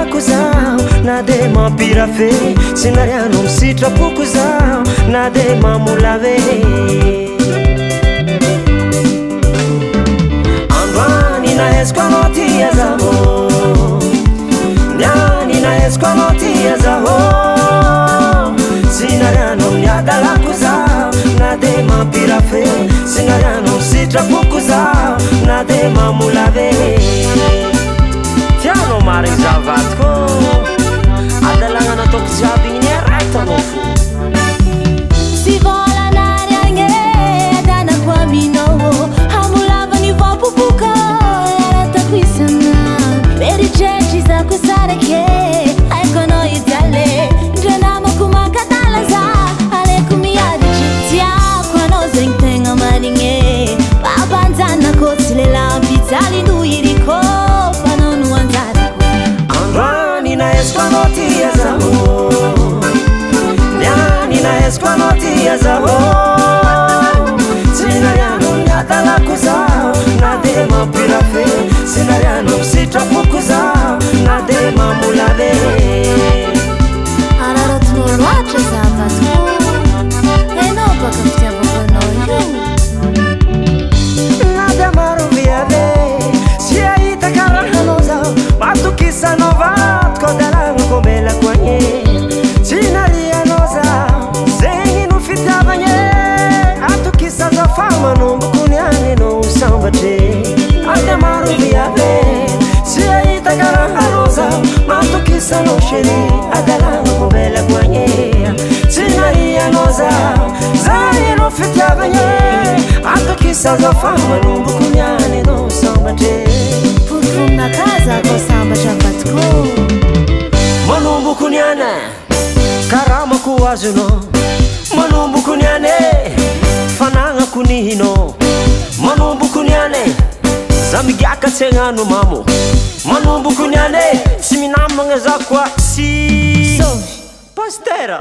adalako zaho na de mampirafe sy nariano misitrapoko zaho na de mamolave androany naeziko anao tia zaho niany naeziko anao tia zaho sy nariano miadalako zaho na de mampirafe sy nariano misitrapoko zaho na de mamolave tiano marigny zavatiko adalagna nataoko jiaby igny ny araiky anao fo sy volanary agny adanako aminao hamolavany voapopoka aratako isana meritretry zako sarake haiko anao idale ndre namako makadala za aleko miaditry tiako anao zegny tegna marigny babanjanako tsy lelampijaly nohiriko fanao no anjarako androany naeziko anao tia zaho niany naeziko anao tia zaho tsy nariano miadalako zaho na de mampirafe sy nariano misitrapoko zaho na de mamolave araratinao loatra zavatiko hainao baka fitiavako anao io na de maro viave sy ahita karahanao zaho matokisanao vatiko adalagnako melako agny tsy narianao zaho zegny no fitiavagny atokisa zaho fa manomboko niany anao sambatre na de maro viave sy ahita karahanao zaho matokisanao chéri adalagnako melako agny tsy narianao zaho zegny no fitiavagny atokisa zaho fa manomboko niany anao sambatre forofonaka zako sambatra vatiko manomboko niana karamako azonao manomboko niane fanagnako nihinao manomboko niane za migiaka tsy agnano mamo manomboko niane tsy minamagna za koa sy sovy pastera